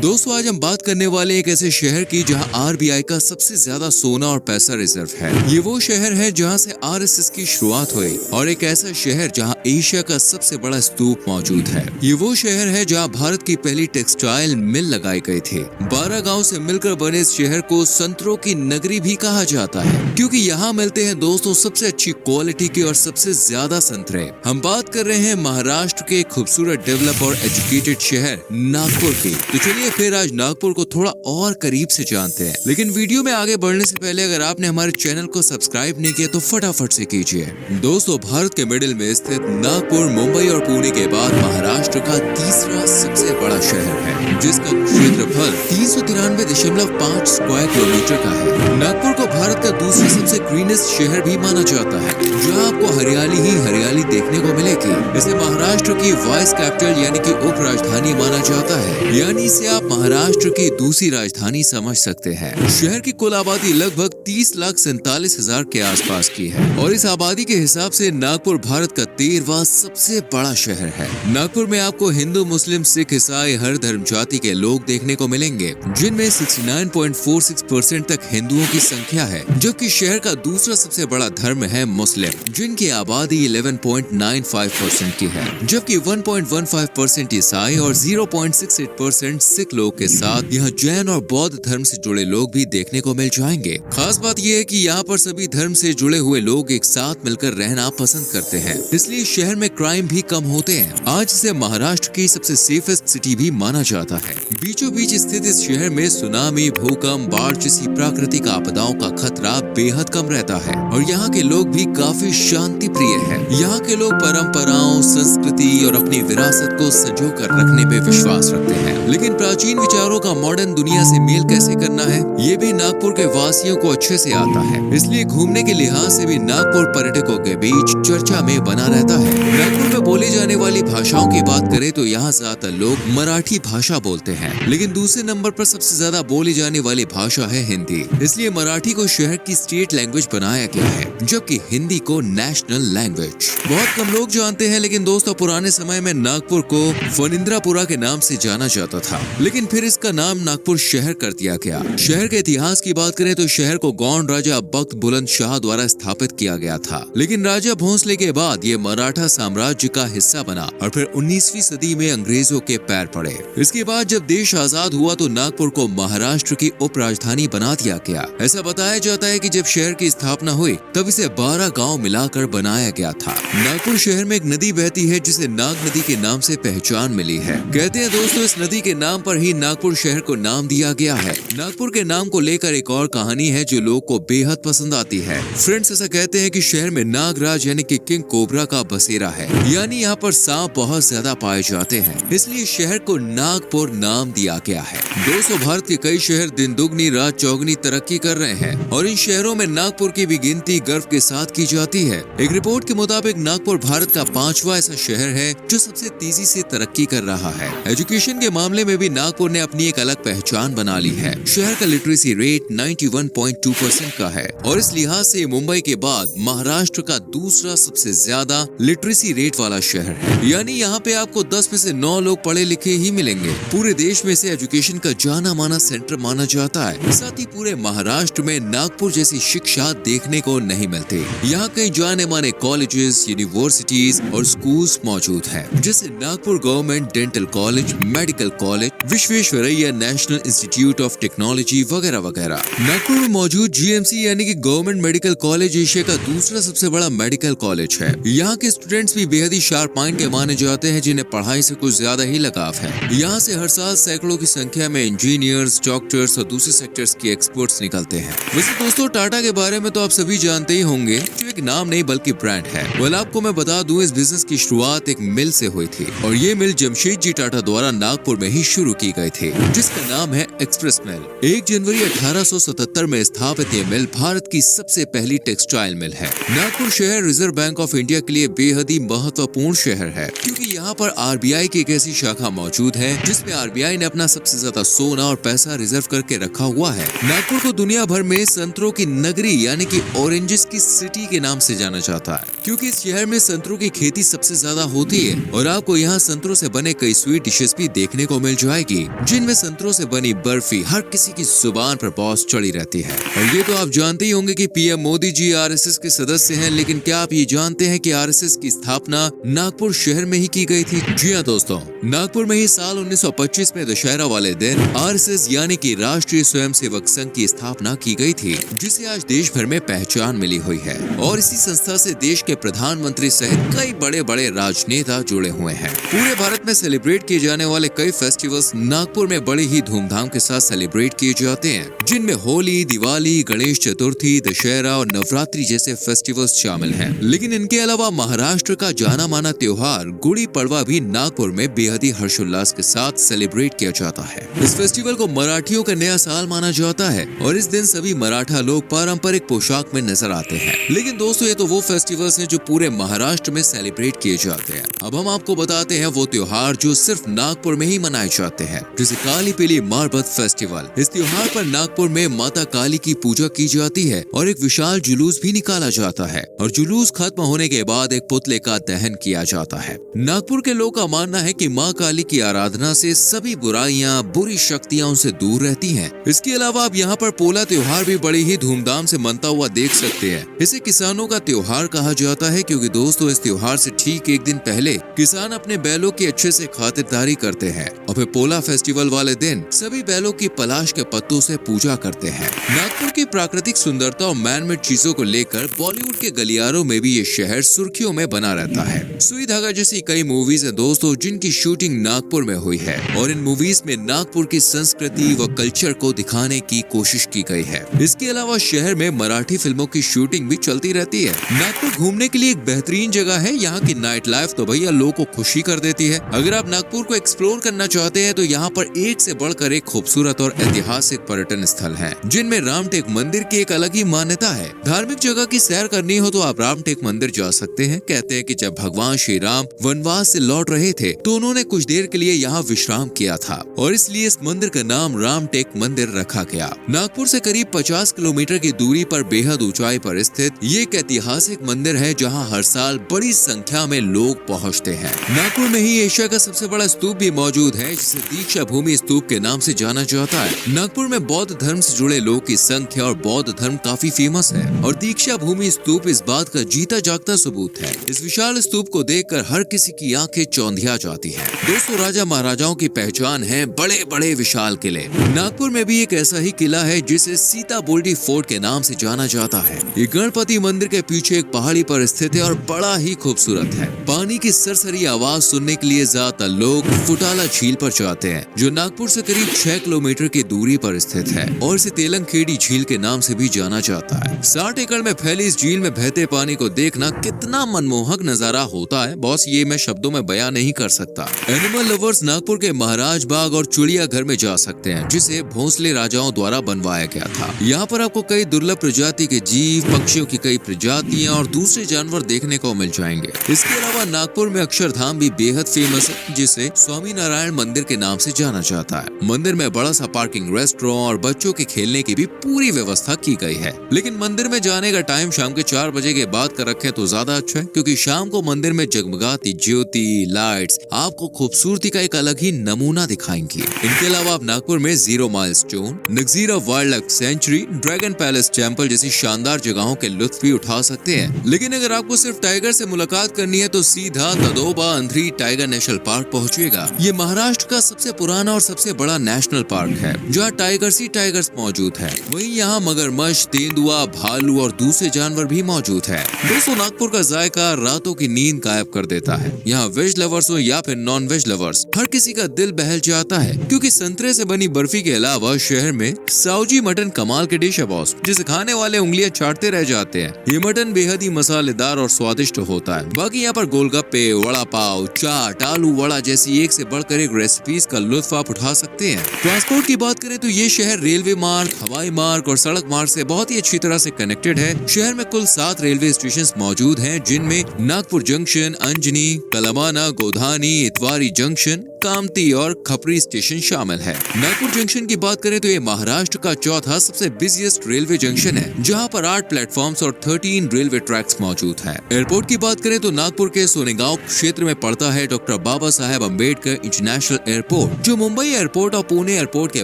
दोस्तों आज हम बात करने वाले एक ऐसे शहर की जहां आरबीआई का सबसे ज्यादा सोना और पैसा रिजर्व है। ये वो शहर है जहां से आरएसएस की शुरुआत हुई और एक ऐसा शहर जहां एशिया का सबसे बड़ा स्तूप मौजूद है। ये वो शहर है जहां भारत की पहली टेक्सटाइल मिल लगाई गई थी। 12 गाँव से मिलकर बने इस शहर को संतरों की नगरी भी कहा जाता है, क्योंकि यहाँ मिलते हैं दोस्तों सबसे अच्छी क्वालिटी के और सबसे ज्यादा संतरे। हम बात कर रहे हैं महाराष्ट्र के खूबसूरत डेवलप और एजुकेटेड शहर नागपुर की। तो चलिए फिर आज नागपुर को थोड़ा और करीब से जानते हैं। लेकिन वीडियो में आगे बढ़ने से पहले अगर आपने हमारे चैनल को सब्सक्राइब नहीं किया तो फटाफट से कीजिए। दोस्तों भारत के मिडिल में स्थित नागपुर मुंबई और पुणे के बाद महाराष्ट्र का तीसरा सबसे बड़ा शहर है, जिसका क्षेत्रफल 393.5 स्क्वायर किलोमीटर का है। नागपुर को भारत का दूसरा सबसे ग्रीनेस्ट शहर भी माना जाता है, जहाँ आपको हरियाली ही हरियाली देखने को मिलेगी। इसे महाराष्ट्र की वाइस कैपिटल यानी कि उप राजधानी माना जाता है, यानी इसे आप महाराष्ट्र की दूसरी राजधानी समझ सकते हैं। शहर की कुल आबादी लगभग 30,47,000 के आसपास की है और इस आबादी के हिसाब से नागपुर भारत का 13वां सबसे बड़ा शहर है। नागपुर में आपको हिंदू, मुस्लिम, सिख, ईसाई हर धर्म जाति के लोग देखने को मिलेंगे, जिनमें 69.46% तक हिंदुओं की संख्या है, जबकि शहर का दूसरा सबसे बड़ा धर्म है मुस्लिम, जिनकी आबादी 11.95% की है, जबकि 1.15% ईसाई और 0.68% सिख लोग के साथ यहाँ जैन और बौद्ध धर्म से जुड़े लोग भी देखने को मिल जाएंगे। खास बात यह है कि यहाँ पर सभी धर्म से जुड़े हुए लोग एक साथ मिलकर रहना पसंद करते हैं, इसलिए शहर में क्राइम भी कम होते हैं। आज इसे महाराष्ट्र की सबसे सेफेस्ट सिटी भी माना जाता है। बीचों बीच स्थित इस शहर में सुनामी, भूकंप, बाढ़ जैसी प्राकृतिक आपदाओं का खतरा बेहद कम रहता है और यहाँ के लोग भी काफी शांति प्रिय है। यहाँ के लोग परंपराओं, संस्कृति और अपनी विरासत को संजो कर रखने पे विश्वास रखते हैं। लेकिन प्राचीन विचारों का मॉडर्न दुनिया से मेल कैसे करना है, ये भी नागपुर के वासियों को अच्छे से आता है, इसलिए घूमने के लिहाज से भी नागपुर पर्यटकों के बीच चर्चा में बना रहता है। नागपुर में बोली जाने वाली भाषाओं की बात करें तो यहाँ ज्यादातर लोग मराठी भाषा बोलते हैं, लेकिन दूसरे नंबर पर सबसे ज्यादा बोली जाने वाली भाषा है हिंदी। इसलिए मराठी को शहर की स्टेट लैंग्वेज बनाया गया है, जबकि हिंदी को नेशनल लैंग्वेज। बहुत कम लोग जानते हैं, लेकिन दोस्तों पुराने समय में नागपुर को फणींद्रपुरा के नाम से जाना जाता था, लेकिन फिर इसका नाम नागपुर शहर कर दिया गया। शहर के इतिहास की बात करें तो शहर को गौंड राजा बख्त बुलंद शाह द्वारा स्थापित किया गया था, लेकिन राजा भोंसले के बाद ये मराठा साम्राज्य का हिस्सा बना और फिर 19वीं सदी में अंग्रेजों के पैर पड़े। इसके बाद जब देश आजाद हुआ तो नागपुर को महाराष्ट्र की उप राजधानी बना दिया गया। ऐसा बताया जाता है कि जब शहर की स्थापना हुई तब इसे 12 गाँव मिलाकर बनाया गया था। नागपुर शहर में एक नदी बहती है जिसे नाग नदी के नाम से पहचान मिली है। कहते हैं दोस्तों इस नदी के नाम पर ही नागपुर शहर को नाम दिया गया है। नागपुर के नाम को लेकर एक और कहानी है जो लोग को बेहद पसंद आती है। फ्रेंड्स ऐसा कहते हैं कि शहर में नागराज यानी कि किंग कोबरा का बसेरा है, यानी यहाँ पर सांप बहुत ज्यादा पाए जाते हैं, इसलिए शहर को नागपुर नाम दिया गया है। दोस्तों भारत के कई शहर दिन दुगनी रात चौगनी तरक्की कर रहे हैं और इन शहरों में नागपुर की भी गिनती गर्व के साथ की जाती है। एक रिपोर्ट के मुताबिक नागपुर भारत का 5वां ऐसा शहर है जो सबसे तेजी से तरक्की कर रहा है। एजुकेशन के मामले में भी नागपुर ने अपनी एक अलग पहचान बना ली है। शहर का लिटरेसी रेट 91.2% का है और इस लिहाज से मुंबई के बाद महाराष्ट्र का दूसरा सबसे ज्यादा लिटरेसी रेट वाला शहर है, यानी यहाँ पे आपको 10 में से 9 लोग पढ़े लिखे ही मिलेंगे। पूरे देश में से एजुकेशन का जाना माना सेंटर माना जाता है। साथ ही पूरे महाराष्ट्र में नागपुर जैसी शिक्षा देखने को नहीं मिलती। यहाँ कई जाने माने कॉलेजेस, यूनिवर्सिटीज और स्कूल्स मौजूद हैं, जैसे Nagpur government dental college, medical college, Visvesvaraya national institute of technology वगैरह वगैरह। नागपुर में मौजूद जीएमसी यानी कि गवर्नमेंट मेडिकल कॉलेज एशिया का दूसरा सबसे बड़ा मेडिकल कॉलेज है। यहाँ के स्टूडेंट्स भी बेहद ही शार्प माइंड के माने जाते हैं, जिन्हें पढ़ाई से कुछ ज्यादा ही लगाव है। यहाँ से हर साल सैकड़ों की संख्या में इंजीनियर्स, डॉक्टर्स और दूसरे सेक्टर्स के एक्सपर्ट्स निकलते हैं। वैसे दोस्तों टाटा के बारे में तो आप सभी जानते ही होंगे, जो एक नाम नहीं बल्कि ब्रांड है। वेल आपको मैं बता दूं इस बिजनेस की शुरुआत एक मिल से हुई थी और ये मिल जमशेदजी टाटा द्वारा नागपुर में ही शुरू की गई थी, जिसका नाम है एक्सप्रेस मिल। 1 जनवरी 1877 में स्थापित ये मिल भारत की सबसे पहली टेक्सटाइल मिल है। नागपुर शहर रिजर्व बैंक ऑफ इंडिया के लिए बेहद ही महत्वपूर्ण शहर है, क्योंकि यहाँ पर आरबीआई की एक ऐसी शाखा मौजूद है जिसमें आरबीआई ने अपना सबसे ज्यादा सोना और पैसा रिजर्व करके रखा हुआ है। नागपुर को दुनिया भर में संतरों की नगरी यानी कि ऑरेंजेस की सिटी के नाम से जाना जाता है, क्योंकि इस शहर में संतरों की खेती सबसे ज्यादा होती है और आपको यहाँ संतरों से बने कई स्वीट डिशेस भी देखने को मिल जाएगी, जिनमें संतरों से बनी बर्फी हर किसी की जुबान पर बहुत चढ़ी रहती है। और ये तो आप जानते ही होंगे कि पीएम मोदी जी आरएसएस के सदस्य हैं, लेकिन क्या आप ये जानते हैं कि आरएसएस की स्थापना नागपुर शहर में ही की गई थी? जी हाँ दोस्तों, नागपुर में ही साल 1925 में दशहरा वाले दिन आरएसएस यानी कि राष्ट्रीय स्वयंसेवक संघ की स्थापना की गई थी, जिसे आज देश भर में पहचान मिली हुई है। और इसी संस्था से देश के प्रधानमंत्री सहित कई बड़े बड़े राजनेता जुड़े हुए हैं। पूरे भारत में सेलिब्रेट किए जाने वाले कई फेस्टिवल्स नागपुर में बड़े ही धूमधाम के साथ सेलिब्रेट किए जाते हैं, जिनमें होली, दिवाली, गणेश चतुर्थी, दशहरा और नवरात्रि जैसे फेस्टिवल्स शामिल हैं। लेकिन इनके अलावा महाराष्ट्र का जाना माना त्योहार गुड़ी पड़वा भी नागपुर में बेहद ही हर्षोल्लास के साथ सेलिब्रेट किया जाता है। इस फेस्टिवल को मराठियों का नया साल माना जाता है और इस दिन सभी मराठा लोग पारंपरिक पोशाक में नजर आते हैं। लेकिन दोस्तों, ये तो वो फेस्टिवल्स हैं जो पूरे महाराष्ट्र में सेलिब्रेट किए जाते हैं। अब हम आपको बताते हैं वो त्योहार जो सिर्फ नागपुर में ही मनाए जाते हैं, जैसे काली पीली मारबत फेस्टिवल। इस त्योहार पर नागपुर में माता काली की पूजा की जाती है और एक विशाल जुलूस भी निकाला जाता है और जुलूस खत्म होने के बाद एक पुतले का दहन किया जाता है। नागपुर के लोगों का मानना है कि माँ काली की आराधना से सभी बुराइयां, बुरी शक्तियां उनसे दूर रहती हैं। इसके अलावा आप यहाँ पर पोला त्योहार भी बड़ी ही धूमधाम से मनता हुआ देख सकते हैं। इसे किसानों का त्योहार कहा जाता है, क्योंकि दोस्तों इस त्योहार से ठीक एक दिन पहले किसान अपने बैलों की अच्छे से खातिरदारी करते हैं और फिर पोला फेस्टिवल वाले दिन सभी बैलों की पलाश के पत्तों से पूजा करते हैं। नागपुर की प्राकृतिक सुंदरता और मैनमेड चीजों को लेकर बॉलीवुड के गलियारों में भी ये शहर सुर्खियों में बना रहता है। सुई धागा जैसी कई मूवीज हैं दोस्तों, जिनकी शूटिंग नागपुर में हुई है और इन मूवीज में नागपुर की संस्कृति व कल्चर को दिखाने की कोशिश की गई है। इसके अलावा शहर में मराठी फिल्मों की शूटिंग भी चलती रहती है। नागपुर घूमने के लिए एक बेहतरीन जगह है। यहाँ की नाइट लाइफ तो भैया लोगों को खुशी कर देती है। अगर आप नागपुर को एक्सप्लोर करना चाहते हैं तो यहाँ पर एक से बढ़कर एक खूबसूरत और ऐतिहासिक पर्यटन स्थल हैं, जिनमें रामटेक मंदिर की एक अलग ही मान्यता है। धार्मिक जगह की सैर करनी हो तो आप रामटेक मंदिर जा सकते हैं। कहते हैं कि जब भगवान श्री राम वनवास से लौट रहे थे तो उन्होंने कुछ देर के लिए यहाँ विश्राम किया था और इसलिए इस मंदिर का नाम रामटेक मंदिर रखा गया। नागपुर से करीब 50 किलोमीटर की दूरी पर बेहद ऊंचाई पर स्थित ये एक ऐतिहासिक मंदिर है, जहाँ हर साल बड़ी संख्या में लोग पहुँचते हैं। नागपुर में ही एशिया का सबसे बड़ा स्तूप भी मौजूद है, जिसे दीक्षा भूमि स्तूप के नाम से जाना जाता है। नागपुर में बौद्ध धर्म से जुड़े लोगों की संख्या और बौद्ध धर्म काफी फेमस है और दीक्षा भूमि स्तूप इस बात का जीता जागता सबूत है। इस विशाल स्तूप को देखकर हर किसी की आंखें चौंधिया जाती हैं। दोस्तों, राजा महाराजाओं की पहचान है बड़े बड़े विशाल किले। नागपुर में भी एक ऐसा ही किला है जिसे सीता बोल्डी फोर्ट के नाम से जाना जाता है। ये गणपति मंदिर के पीछे एक पहाड़ी पर स्थित है और बड़ा ही खूबसूरत है। पानी की सरसरी आवाज सुनने के लिए ज्यादातर लोग फुटाला झील पर जाते हैं, जो नागपुर से करीब 6 किलोमीटर की दूरी पर स्थित है और इसे तेलंगखेड़ी झील के नाम से भी जाना जाता है। 60 एकड़ में फैली इस झील में बहते पानी को देखना कितना मनमोहक नजारा होता है, बॉस ये मैं शब्दों में बयां नहीं कर सकता। एनिमल लवर्स नागपुर के महाराज बाग और चिड़ियाघर में जा सकते हैं, जिसे भोसले राजाओं द्वारा बनवाया गया था। यहाँ पर आपको कई दुर्लभ प्रजाति के जीव, पक्षियों की कई प्रजातियाँ और दूसरे जानवर देखने को मिल जाएंगे। इसके अलावा नागपुर में अक्षरधाम भी बेहद फेमस है, जिसे स्वामी नारायण मंदिर के नाम से जाना जाता है। मंदिर में बड़ा सा पार्किंग, रेस्टोरेंट और बच्चों के खेलने की भी पूरी व्यवस्था की गई है। लेकिन मंदिर में जाने का टाइम शाम के 4 बजे के बाद कर रखें तो ज्यादा अच्छा है, क्योंकि शाम को मंदिर में जगमगाती ज्योति, लाइट्स आपको खूबसूरती का एक अलग ही नमूना दिखाएंगी। इनके अलावा आप नागपुर में zero mile stone, Nagzira wildlife sanctuary, dragon palace temple जैसी शानदार जगहों के लुत्फ भी उठा सकते हैं। लेकिन अगर आपको सिर्फ टाइगर से मुलाकात करनी है तो सीधा Tadoba Andhari tiger national park पहुंचिएगा। ये महाराष्ट्र का सबसे पुराना और सबसे बड़ा नेशनल पार्क है, जहाँ टाइगर्स ही टाइगर्स मौजूद है। वहीं यहाँ मगरमच्छ, तेंदुआ, भालू और दूसरे जानवर भी मौजूद है। दोस्तों, नागपुर का जायका रातों की नींद गायब कर देता है। यहाँ वेज लवर्स हो या फिर नॉन वेज लवर्स, हर किसी का दिल बहल जाता है, क्योंकि संतरे से बनी बर्फी के अलावा शहर में साउजी मटन कमाल के डिश है बॉस, जिसे खाने वाले उंगलियां चाटते रह जाते हैं। ये मटन बेहद ही मसालेदार और स्वादिष्ट होता है। बाकी यहाँ पर गोलगप्पे, वड़ा पाव, चाट, आलू वड़ा जैसी एक से बढ़कर एक रेसिपीज का लुत्फ आप उठा सकते हैं। ट्रांसपोर्ट की बात करें तो ये शहर रेलवे मार्ग, हवाई मार्ग और सड़क मार्ग से बहुत ही अच्छी तरह से कनेक्टेड है। शहर में कुल 7 रेलवे स्टेशन मौजूद हैं, जिनमें नागपुर जंक्शन, अंजनी, कलमाना, गोधानी, इतवारी जंक्शन, कामती और खपरी स्टेशन शामिल है। नागपुर जंक्शन की बात करें तो ये महाराष्ट्र का चौथा सबसे बिजिएस्ट रेलवे जंक्शन है, जहाँ पर 8 प्लेटफॉर्म्स और 13 रेलवे ट्रैक्स मौजूद हैं। एयरपोर्ट की बात करें तो नागपुर के सोनेगांव क्षेत्र में पड़ता है doctor Baba Saheb Ambedkar international airport, जो मुंबई एयरपोर्ट और पुणे एयरपोर्ट के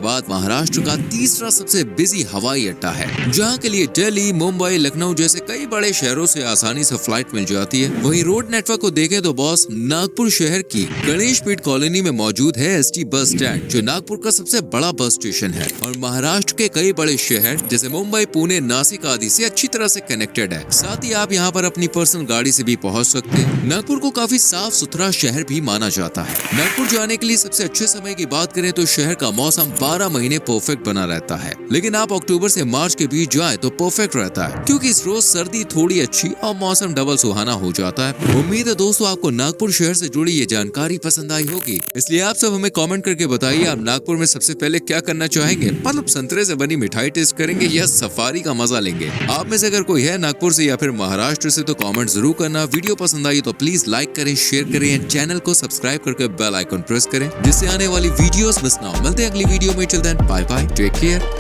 बाद महाराष्ट्र का तीसरा सबसे बिजी हवाई अड्डा है, जहां के लिए दिल्ली, मुंबई, लखनऊ जैसे कई बड़े शहरों से आसानी से फ्लाइट मिल जाती है। वहीं रोड नेटवर्क को देखें तो बॉस, नागपुर शहर की गणेश पीठ कॉलोनी में मौजूद है एसटी बस स्टैंड, जो नागपुर का सबसे बड़ा बस स्टेशन है और महाराष्ट्र के कई बड़े शहर जैसे मुंबई, पुणे, नासिक आदि से अच्छी तरह से कनेक्टेड है। साथ ही आप यहाँ पर अपनी पर्सनल गाड़ी से भी पहुँच सकते हैं। नागपुर को काफी साफ सुथरा शहर भी माना जाता है। नागपुर जाने के लिए सबसे अच्छे समय की बात करें तो शहर का मौसम 12 महीने परफेक्ट बना रहता है, लेकिन आप अक्टूबर से मार्च के बीच जाए तो परफेक्ट रहता है, क्योंकि इस रोज सर्दी थोड़ी अच्छी और मौसम डबल सुहाना हो जाता है। उम्मीद है दोस्तों आपको नागपुर शहर से जुड़ी ये जानकारी पसंद आई होगी, इसलिए आप सब हमें कमेंट करके बताइए आप नागपुर में सबसे पहले क्या करना चाहेंगे। मतलब संतरे से बनी मिठाई टेस्ट करेंगे या सफारी का मजा लेंगे। आप में से अगर कोई है नागपुर से या फिर महाराष्ट्र से तो कमेंट जरूर करना। वीडियो पसंद आई तो प्लीज लाइक करें, शेयर करें, चैनल को सब्सक्राइब करके बेल आइकन प्रेस करें, जिससे आने वाली वीडियोस मिस ना हो। मिलते हैं अगली वीडियो में, children bye bye, take care.